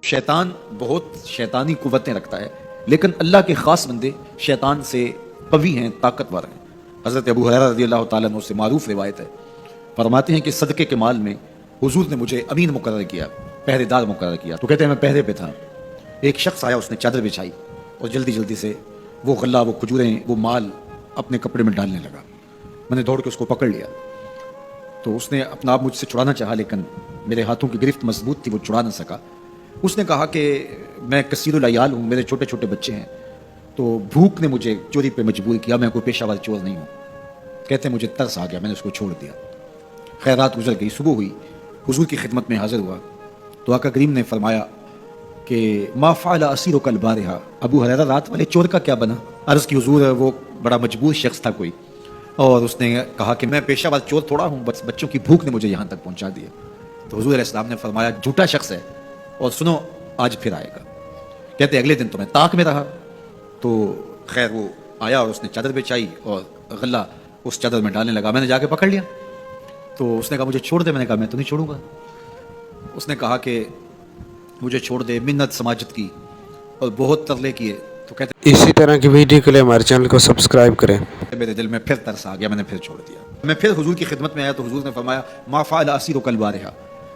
شیطان بہت شیطانی قوتیں رکھتا ہے، لیکن اللہ کے خاص بندے شیطان سے قوی ہیں، طاقتور ہیں۔ حضرت ابو ہریرہ رضی اللہ تعالیٰ عنہ سے معروف روایت ہے، فرماتے ہیں کہ صدقے کے مال میں حضور نے مجھے امین مقرر کیا، پہرے دار مقرر کیا۔ تو کہتے ہیں میں پہرے پہ تھا، ایک شخص آیا، اس نے چادر بچھائی اور جلدی جلدی سے وہ غلہ، وہ کھجوریں، وہ مال اپنے کپڑے میں ڈالنے لگا۔ میں نے دوڑ کے اس کو پکڑ لیا، تو اس نے اپنا آپ مجھ سے چھڑانا چاہا، لیکن میرے ہاتھوں کی گرفت مضبوط تھی، وہ چھڑا نہ سکا۔ اس نے کہا کہ میں کثیر العیال ہوں، میرے چھوٹے چھوٹے بچے ہیں، تو بھوک نے مجھے چوری پہ مجبور کیا، میں کوئی پیشہ ور چور نہیں ہوں۔ کہتے ہیں مجھے ترس آ گیا، میں نے اس کو چھوڑ دیا۔ خیر رات گزر گئی، صبح ہوئی، حضور کی خدمت میں حاضر ہوا تو آقا کریم نے فرمایا کہ ما فعل اسیرک البارحہ، ابو ہریرہ رات والے چور کا کیا بنا؟ عرض کی حضور وہ بڑا مجبور شخص تھا کوئی، اور اس نے کہا کہ میں پیشہ ور چور تھوڑا ہوں، بس بچوں کی بھوک نے مجھے یہاں تک پہنچا دیا۔ تو حضور علیہ السلام نے فرمایا جھوٹا شخص ہے، اور سنو آج پھر آئے گا۔ کہتے اگلے دن تو میں طاق میں رہا، تو خیر وہ آیا اور اس نے چادر بچھائی اور غلہ اس چادر میں ڈالنے لگا۔ میں نے جا کے پکڑ لیا، تو اس نے کہا مجھے چھوڑ دے۔ میں نے کہا میں تو نہیں چھوڑوں گا۔ اس نے کہا کہ مجھے چھوڑ دے، منت سماجت کی اور بہت ترلے کیے۔ تو کہتے اسی طرح کی ویڈیو کے لیے ہمارے چینل کو سبسکرائب کریں۔ میرے دل میں پھر ترس آ گیا، میں نے پھر چھوڑ دیا۔ میں پھر حضور کی خدمت میں آیا تو حضور نے فرمایا ما فعل اسیرک البارحہ،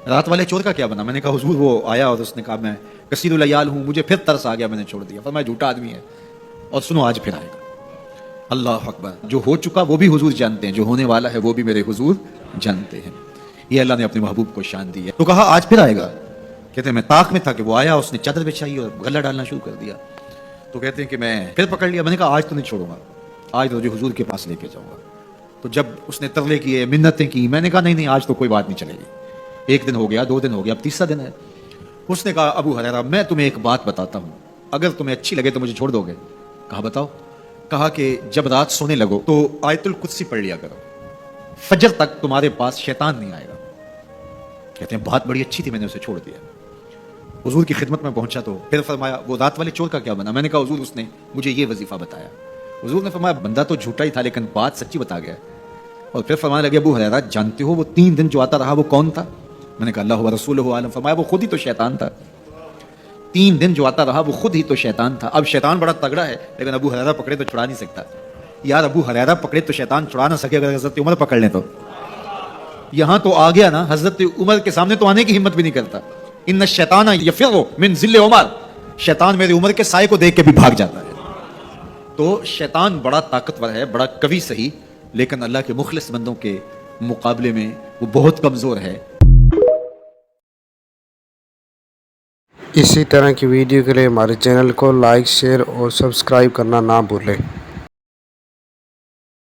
رات والے چور کا کیا بنا؟ میں نے کہا حضور وہ آیا اور اس نے کہا میں کثیر العیال ہوں، مجھے پھر ترس آ گیا، میں نے چھوڑ دیا۔ فرمایا جھوٹا آدمی ہے، اور سنو آج پھر آئے گا۔ اللہ اکبر، جو ہو چکا وہ بھی حضور جانتے ہیں، جو ہونے والا ہے وہ بھی میرے حضور جانتے ہیں۔ یہ اللہ نے اپنے محبوب کو شان دی ہے۔ تو کہا آج پھر آئے گا۔ کہتے ہیں میں طاق میں تھا کہ وہ آیا، اس نے چادر بچھائی اور غلہ ڈالنا شروع کر دیا۔ تو کہتے ہیں کہ میں پھر پکڑ لیا۔ میں نے کہا آج تو نہیں چھوڑوں گا، آج تو حضور کے پاس لے کے جاؤں گا۔ تو جب اس نے ترلے کیے، منتیں کی، میں نے کہا نہیں آج تو کوئی بات نہیں چلے گی۔ ایک دن ہو گیا، 2 دن ہو گیا، اب تیسرا دن ہے۔ اس نے کہا ابو ہریرہ میں تمہیں ایک بات بتاتا ہوں، اگر تمہیں اچھی لگے تو مجھے چھوڑ دو گے؟ کہا بتاؤ۔ کہا کہ جب رات سونے لگو تو آیت القدسی پڑھ لیا کرو، فجر تک تمہارے پاس شیطان نہیں آئے گا۔ کہتے ہیں بات بڑی اچھی تھی، میں نے اسے چھوڑ دیا۔ حضور کی خدمت میں پہنچا تو پھر فرمایا وہ رات والے چور کا کیا بنا؟ میں نے کہا حضور اس نے مجھے یہ وظیفہ بتایا۔ حضور نے فرمایا بندہ تو جھوٹا ہی تھا لیکن بات سچی بتا گیا۔ اور پھر فرمانے لگے ابو ہریرہ جانتے ہو وہ 3 دن جو آتا رہا وہ کون تھا؟ میں نے کہا اللہ و رسولہ عالم۔ فرمایا وہ خود ہی تو شیطان تھا۔ 3 دن جو آتا رہا وہ خود ہی تو شیطان تھا۔ اب شیطان بڑا تگڑا ہے، لیکن ابو ہریرہ پکڑے تو چھڑا نہیں سکتا۔ یار ابو ہریرہ پکڑے تو شیطان چھڑا نہ سکے، اگر حضرت عمر پکڑ لیں تو یہاں تو آ گیا نا، حضرت عمر کے سامنے تو آنے کی ہمت بھی نہیں کرتا۔ ان الشیطان یفر من ذل عمر، شیطان میری عمر کے سائے کو دیکھ کے بھی بھاگ جاتا ہے۔ تو شیطان بڑا طاقتور ہے، بڑا قوی صحیح، لیکن اللہ کے مخلص بندوں کے مقابلے میں وہ بہت کمزور ہے۔ اسی طرح کی ویڈیو کے لیے ہمارے چینل کو لائک، شیئر اور سبسکرائب کرنا نہ بھولیں۔